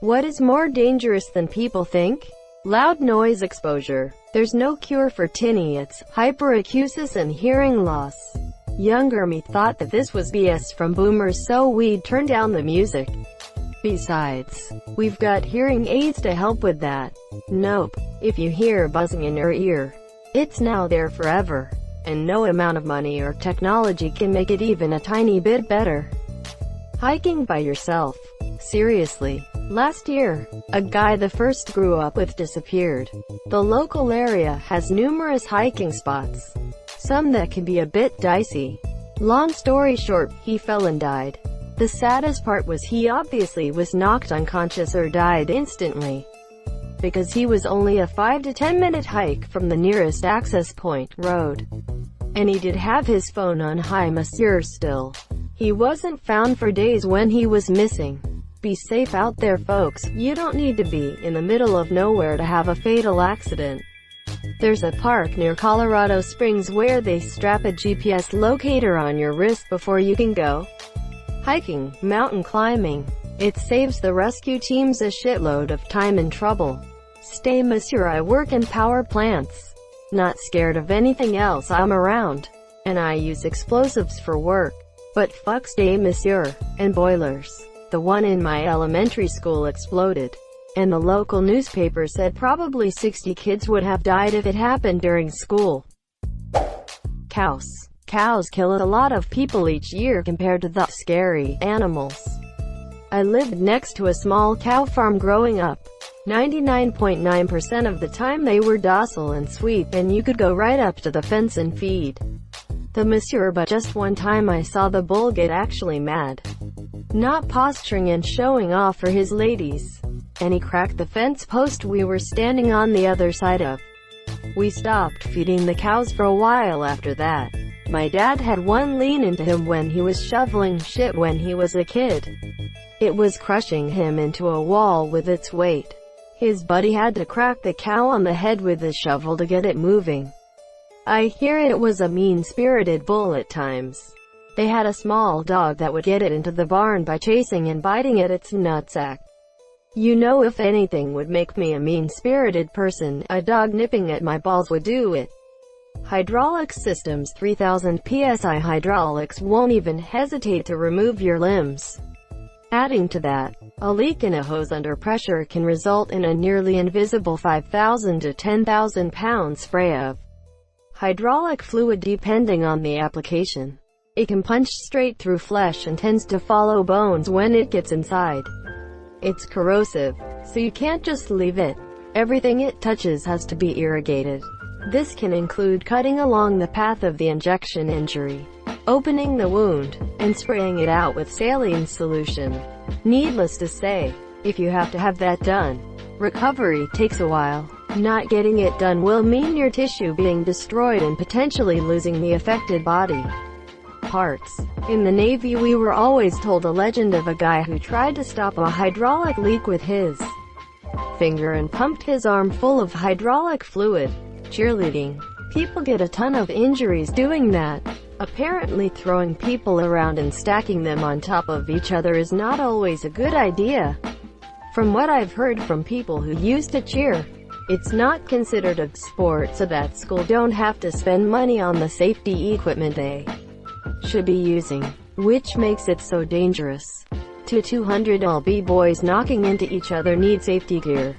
What is more dangerous than people think? Loud noise exposure. There's no cure for tinny, it's hyperacusis and hearing loss. Younger me thought that this was BS from boomers, so we'd turn down the music. Besides, we've got hearing aids to help with that. Nope. If you hear buzzing in your ear, it's now there forever. And no amount of money or technology can make it even a tiny bit better. Hiking by yourself. Seriously. Last year, a guy the first grew up with disappeared. The local area has numerous hiking spots, some that can be a bit dicey. Long story short, he fell and died. The saddest part was he obviously was knocked unconscious or died instantly, because he was only a 5 to 10 minute hike from the nearest access point, road. And he did have his phone on high monsieur still. He wasn't found for days when he was missing. Be safe out there, folks. You don't need to be in the middle of nowhere to have a fatal accident. There's a park near Colorado Springs where they strap a GPS locator on your wrist before you can go hiking, mountain climbing. It saves the rescue teams a shitload of time and trouble. Stay monsieur, I work in power plants. Not scared of anything else, I'm around. And I use explosives for work. But fuck stay monsieur, and boilers. The one in my elementary school exploded. And the local newspaper said probably 60 kids would have died if it happened during school. Cows. Cows kill a lot of people each year compared to the scary animals. I lived next to a small cow farm growing up. 99.9% of the time they were docile and sweet, and you could go right up to the fence and feed the monsieur, but just one time I saw the bull get actually mad. Not posturing and showing off for his ladies. And he cracked the fence post we were standing on the other side of. We stopped feeding the cows for a while after that. My dad had one lean into him when he was shoveling shit when he was a kid. It was crushing him into a wall with its weight. His buddy had to crack the cow on the head with a shovel to get it moving. I hear it was a mean-spirited bull at times. They had a small dog that would get it into the barn by chasing and biting at its nutsack. You know, if anything would make me a mean-spirited person, a dog nipping at my balls would do it. Hydraulic systems. 3000 psi hydraulics won't even hesitate to remove your limbs. Adding to that, a leak in a hose under pressure can result in a nearly invisible 5,000 to 10,000 pound spray of hydraulic fluid depending on the application. It can punch straight through flesh and tends to follow bones when it gets inside. It's corrosive, so you can't just leave it. Everything it touches has to be irrigated. This can include cutting along the path of the injection injury, opening the wound, and spraying it out with saline solution. Needless to say, if you have to have that done, recovery takes a while. Not getting it done will mean your tissue being destroyed and potentially losing the affected body parts. In the Navy, we were always told a legend of a guy who tried to stop a hydraulic leak with his finger and pumped his arm full of hydraulic fluid. Cheerleading. People get a ton of injuries doing that. Apparently throwing people around and stacking them on top of each other is not always a good idea. From what I've heard from people who used to cheer, it's not considered a sport, so that school don't have to spend money on the safety equipment they should be using, which makes it so dangerous. 200 all b-boys knocking into each other need safety gear.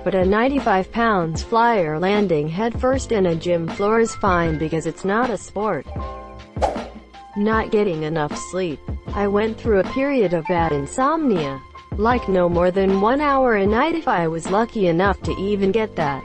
But a 95 pounds flyer landing headfirst in a gym floor is fine because it's not a sport. Not getting enough sleep. I went through a period of bad insomnia. Like no more than 1 hour a night if I was lucky enough to even get that.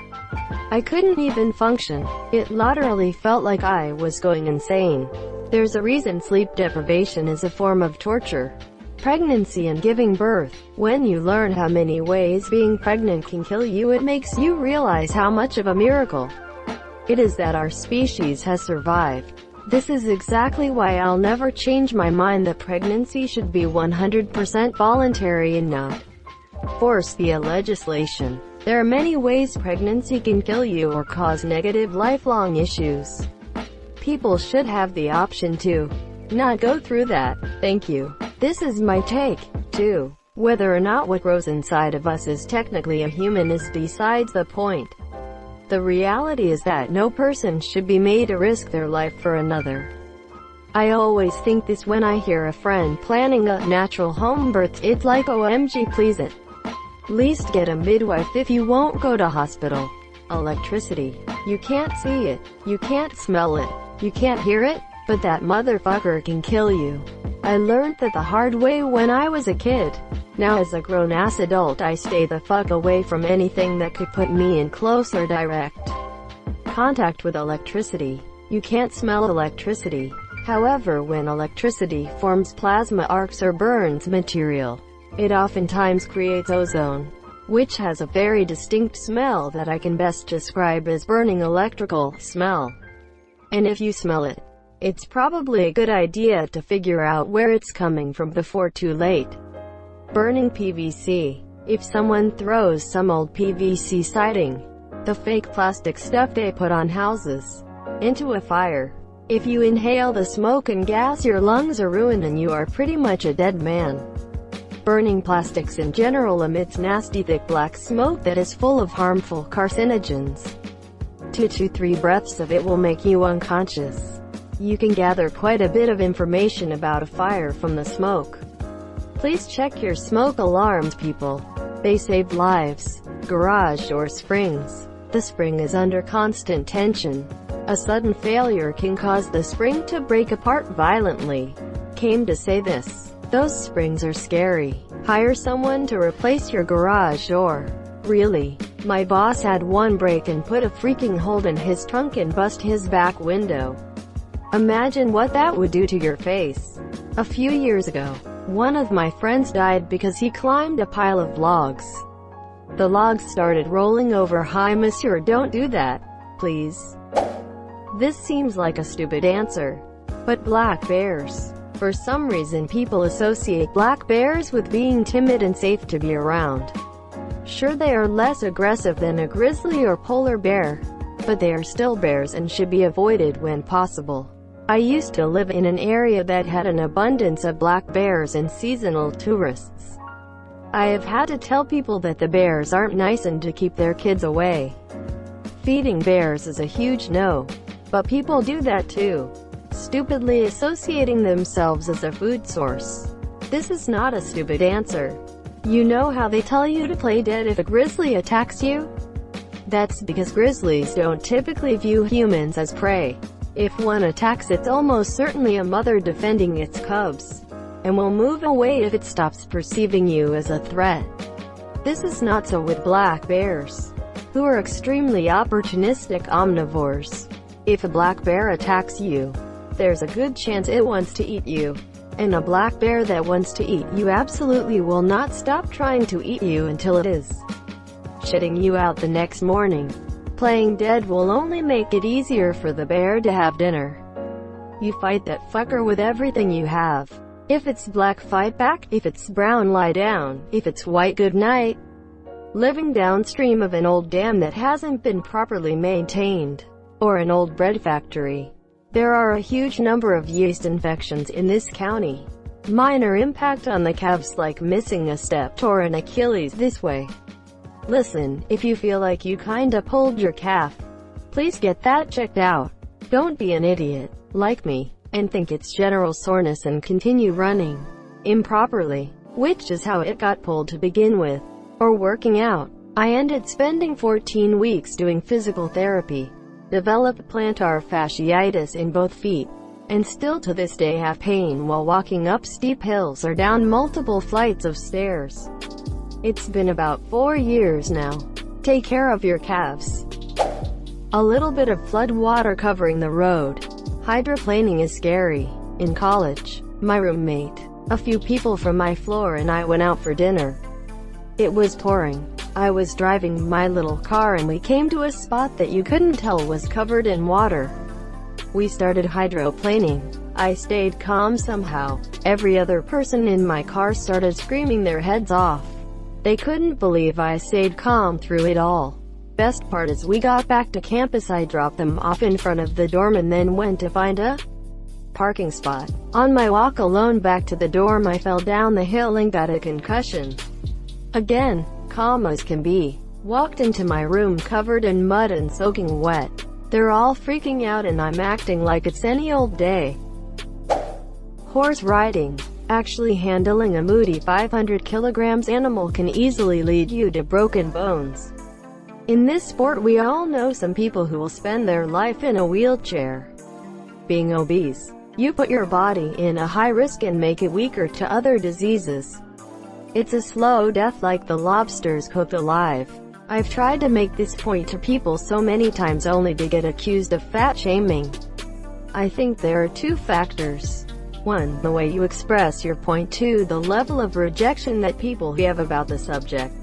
I couldn't even function. It literally felt like I was going insane. There's a reason sleep deprivation is a form of torture. Pregnancy and giving birth. When you learn how many ways being pregnant can kill you, it makes you realize how much of a miracle it is that our species has survived. This is exactly why I'll never change my mind that pregnancy should be 100% voluntary and not forced via legislation. There are many ways pregnancy can kill you or cause negative lifelong issues. People should have the option to not go through that. Thank you. This is my take. 2. Whether or not what grows inside of us is technically a human is besides the point. The reality is that no person should be made to risk their life for another. I always think this when I hear a friend planning a natural home birth. It's like, OMG, please at least get a midwife if you won't go to hospital. Electricity. You can't see it. You can't smell it. You can't hear it, but that motherfucker can kill you. I learned that the hard way when I was a kid. Now as a grown-ass adult I stay the fuck away from anything that could put me in close or direct contact with electricity. You can't smell electricity. However, when electricity forms plasma arcs or burns material, it oftentimes creates ozone, which has a very distinct smell that I can best describe as burning electrical smell. And if you smell it, it's probably a good idea to figure out where it's coming from before too late. Burning PVC. If someone throws some old PVC siding, the fake plastic stuff they put on houses, into a fire, if you inhale the smoke and gas, your lungs are ruined and you are pretty much a dead man. Burning plastics in general emits nasty thick black smoke that is full of harmful carcinogens. 2 to 3 breaths of it will make you unconscious. You can gather quite a bit of information about a fire from the smoke. Please check your smoke alarms, people. They save lives. Garage door springs. The spring is under constant tension. A sudden failure can cause the spring to break apart violently. Came to say this. Those springs are scary. Hire someone to replace your garage door. Really? My boss had one break and put a freaking hole in his trunk and bust his back window. Imagine what that would do to your face. A few years ago, one of my friends died because he climbed a pile of logs. The logs started rolling over. Hi monsieur, don't do that, please. This seems like a stupid answer. But black bears. For some reason people associate black bears with being timid and safe to be around. Sure, they are less aggressive than a grizzly or polar bear, but they are still bears and should be avoided when possible. I used to live in an area that had an abundance of black bears and seasonal tourists. I have had to tell people that the bears aren't nice and to keep their kids away. Feeding bears is a huge no. But people do that too, stupidly associating themselves as a food source. This is not a stupid answer. You know how they tell you to play dead if a grizzly attacks you? That's because grizzlies don't typically view humans as prey. If one attacks, it's almost certainly a mother defending its cubs, and will move away if it stops perceiving you as a threat. This is not so with black bears, who are extremely opportunistic omnivores. If a black bear attacks you, there's a good chance it wants to eat you. And a black bear that wants to eat you absolutely will not stop trying to eat you until it is shitting you out the next morning. Playing dead will only make it easier for the bear to have dinner. You fight that fucker with everything you have. If it's black, fight back. If it's brown, lie down. If it's white, good night. Living downstream of an old dam that hasn't been properly maintained, or an old bread factory, there are a huge number of yeast infections in this county. Minor impact on the calves like missing a step or an Achilles this way. Listen, if you feel like you kinda pulled your calf, please get that checked out. Don't be an idiot, like me, and think it's general soreness and continue running improperly, which is how it got pulled to begin with. Or working out. I ended spending 14 weeks doing physical therapy, developed plantar fasciitis in both feet, and still to this day have pain while walking up steep hills or down multiple flights of stairs. It's been about 4 years now. Take care of your calves. A little bit of flood water covering the road. Hydroplaning is scary. In college, my roommate, a few people from my floor and I went out for dinner. It was pouring. I was driving my little car and we came to a spot that you couldn't tell was covered in water. We started hydroplaning. I stayed calm somehow. Every other person in my car started screaming their heads off. They couldn't believe I stayed calm through it all. Best part is we got back to campus, I dropped them off in front of the dorm and then went to find a parking spot. On my walk alone back to the dorm, I fell down the hill and got a concussion. Again, calm as can be. Walked into my room covered in mud and soaking wet. They're all freaking out and I'm acting like it's any old day. Horse riding. Actually handling a moody 500 kilograms animal can easily lead you to broken bones. In this sport we all know some people who will spend their life in a wheelchair. Being obese, you put your body in a high risk and make it weaker to other diseases. It's a slow death, like the lobsters cooked alive. I've tried to make this point to people so many times only to get accused of fat shaming. I think there are two factors. 1. The way you express your point. 2. The level of rejection that people have about the subject.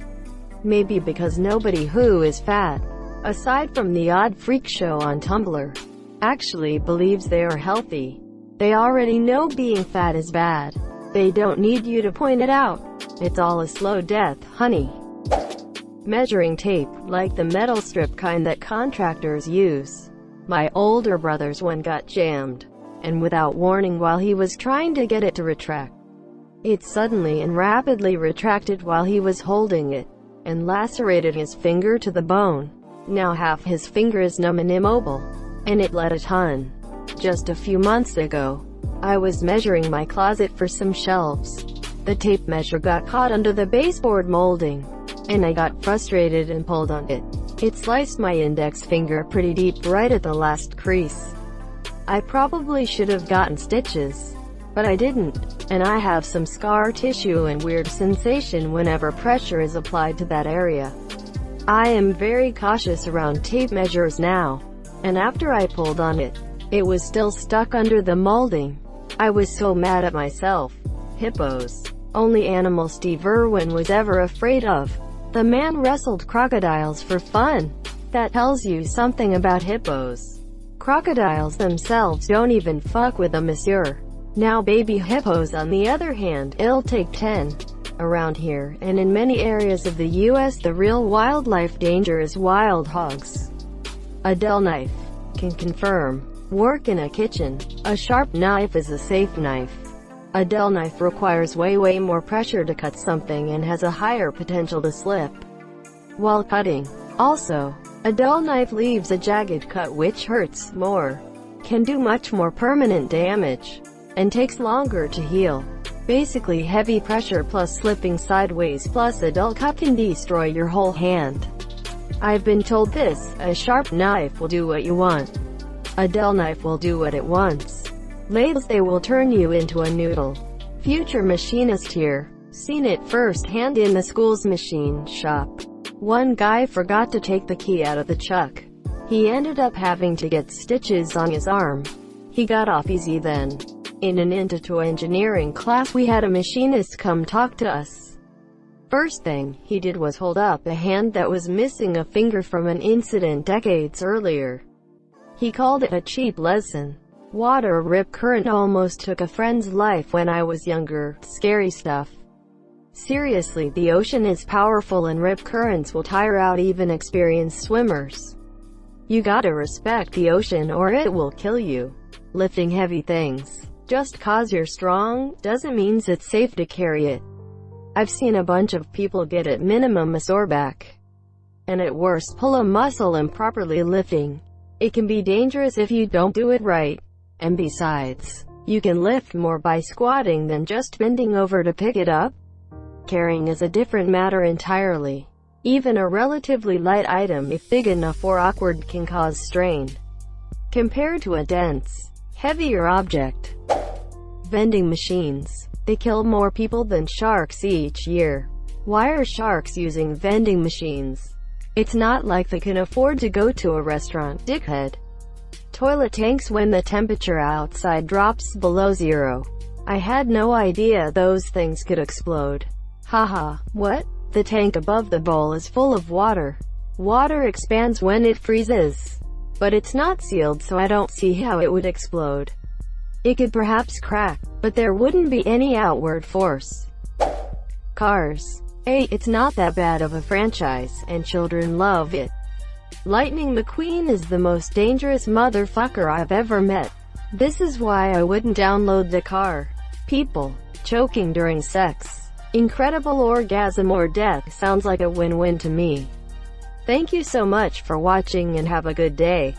Maybe because nobody who is fat, aside from the odd freak show on Tumblr, actually believes they are healthy. They already know being fat is bad. They don't need you to point it out. It's all a slow death, honey. Measuring tape, like the metal strip kind that contractors use. My older brother's one got jammed, and without warning while he was trying to get it to retract, it suddenly and rapidly retracted while he was holding it, and lacerated his finger to the bone. Now half his finger is numb and immobile, and it bled a ton. Just a few months ago, I was measuring my closet for some shelves. The tape measure got caught under the baseboard molding, and I got frustrated and pulled on it. It sliced my index finger pretty deep right at the last crease. I probably should have gotten stitches, but I didn't, and I have some scar tissue and weird sensation whenever pressure is applied to that area. I am very cautious around tape measures now, and after I pulled on it, it was still stuck under the molding. I was so mad at myself. Hippos. Only animal Steve Irwin was ever afraid of. The man wrestled crocodiles for fun. That tells you something about hippos. Crocodiles themselves don't even fuck with them, monsieur. Now baby hippos on the other hand, it'll take 10. Around here, and in many areas of the US, the real wildlife danger is wild hogs. A dull knife. Can confirm. Work in a kitchen. A sharp knife is a safe knife. A dull knife requires way more pressure to cut something and has a higher potential to slip while cutting. Also, a dull knife leaves a jagged cut which hurts more, can do much more permanent damage, and takes longer to heal. Basically, heavy pressure plus slipping sideways plus a dull cut can destroy your whole hand. I've been told this: a sharp knife will do what you want. A dull knife will do what it wants. Lathes, they will turn you into a noodle. Future machinist here. Seen it firsthand in the school's machine shop. One guy forgot to take the key out of the chuck. He ended up having to get stitches on his arm. He got off easy then. In an intro engineering class we had a machinist come talk to us. First thing he did was hold up a hand that was missing a finger from an incident decades earlier. He called it a cheap lesson. Water rip current almost took a friend's life when I was younger. Scary stuff. Seriously, the ocean is powerful and rip currents will tire out even experienced swimmers. You gotta respect the ocean or it will kill you. Lifting heavy things. Just cause you're strong, doesn't mean it's safe to carry it. I've seen a bunch of people get at minimum a sore back, and at worst pull a muscle improperly lifting. It can be dangerous if you don't do it right. And besides, you can lift more by squatting than just bending over to pick it up. Carrying is a different matter entirely. Even a relatively light item, if big enough or awkward, can cause strain compared to a dense, heavier object. Vending machines. They kill more people than sharks each year. Why are sharks using vending machines? It's not like they can afford to go to a restaurant, dickhead. Toilet tanks when the temperature outside drops below zero. I had no idea those things could explode. Haha, what? The tank above the bowl is full of water. Water expands when it freezes. But it's not sealed, so I don't see how it would explode. It could perhaps crack, but there wouldn't be any outward force. Cars. Hey, it's not that bad of a franchise, and children love it. Lightning McQueen is the most dangerous motherfucker I've ever met. This is why I wouldn't download the car. People choking during sex. Incredible orgasm or death sounds like a win-win to me. Thank you so much for watching and have a good day.